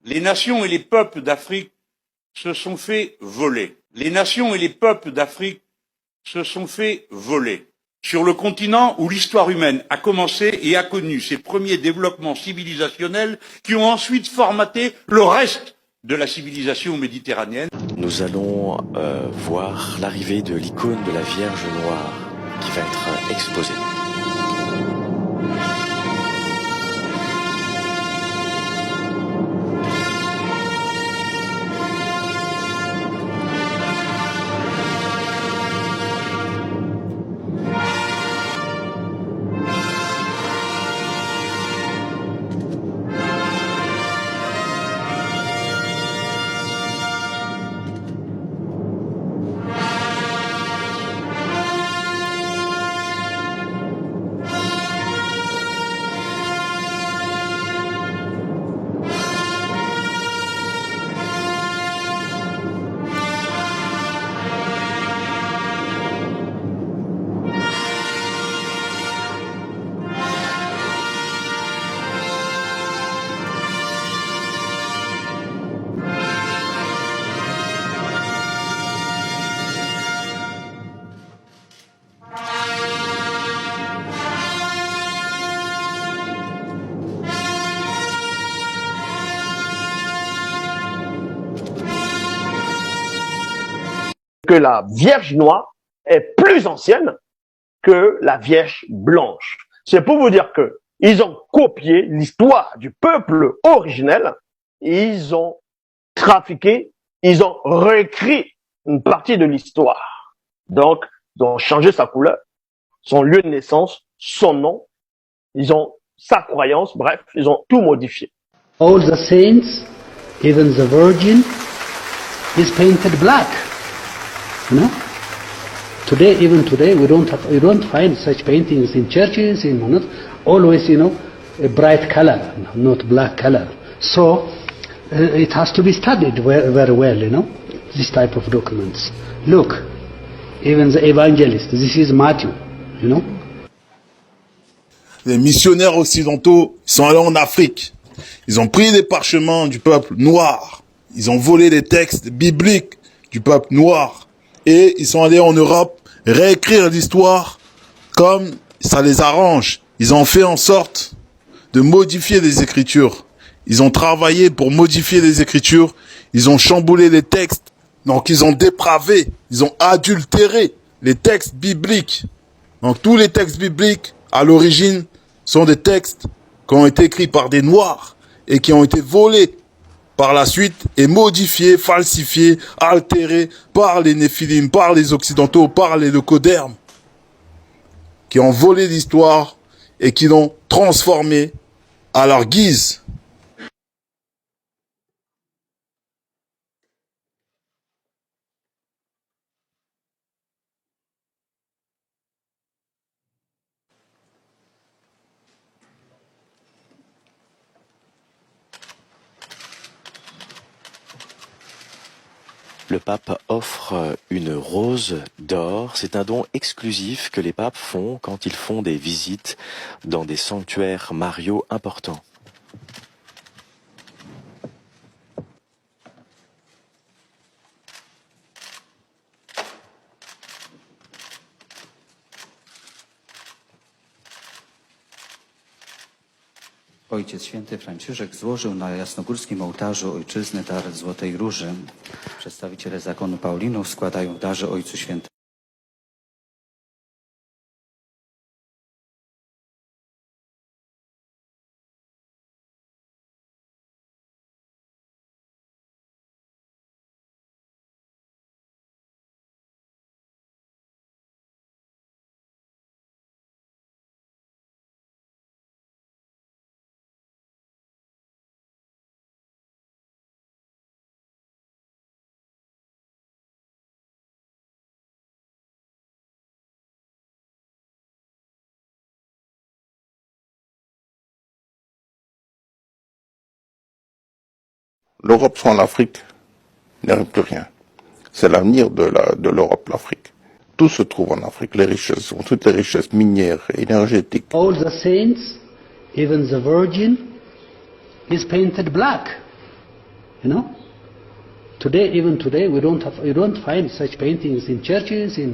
Les nations et les peuples d'Afrique se sont fait voler. Les nations et les peuples d'Afrique se sont fait voler. Sur le continent où l'histoire humaine a commencé et a connu ses premiers développements civilisationnels qui ont ensuite formaté le reste de la civilisation méditerranéenne. Nous allons voir l'arrivée de l'icône de la Vierge Noire qui va être exposée. Que la Vierge Noire est plus ancienne que la Vierge Blanche. C'est pour vous dire que ils ont copié l'histoire du peuple originel, ils ont trafiqué, ils ont réécrit une partie de l'histoire. Donc, ils ont changé sa couleur, son lieu de naissance, son nom, ils ont sa croyance, bref, ils ont tout modifié. All the saints, even the Virgin, is painted black. You know, even today, we don't find such paintings in churches. Always, a bright color, not black color. So it has to be studied very well. This type of documents. Look, even the evangelist. This is Matthew. Les missionnaires occidentaux sont allés en Afrique. Ils ont pris des parchemins du peuple noir. Ils ont volé des textes bibliques du peuple noir. Et ils sont allés en Europe réécrire l'histoire comme ça les arrange. Ils ont fait en sorte de modifier les écritures. Ils ont travaillé pour modifier les écritures. Ils ont chamboulé les textes. Donc ils ont dépravé, ils ont adultéré les textes bibliques. Donc tous les textes bibliques, à l'origine, sont des textes qui ont été écrits par des Noirs et qui ont été volés par la suite et modifié, falsifié, altéré par les Néphilim, par les Occidentaux, par les leucodermes, qui ont volé l'histoire et qui l'ont transformée à leur guise. Le pape offre une rose d'or. C'est un don exclusif que les papes font quand ils font des visites dans des sanctuaires mariaux importants. Ojciec Święty Franciszek złożył na jasnogórskim ołtarzu ojczyzny dar Złotej Róży. Przedstawiciele zakonu Paulinów składają w darze Ojcu Świętemu. L'Europe sans l'Afrique n'est plus rien. C'est l'avenir de l'Europe, l'Afrique. Tout se trouve en Afrique, les richesses, toutes les richesses minières, énergétiques. All the saints, even the Virgin, is painted black. You know? Today, even today, we don't find such paintings in churches, in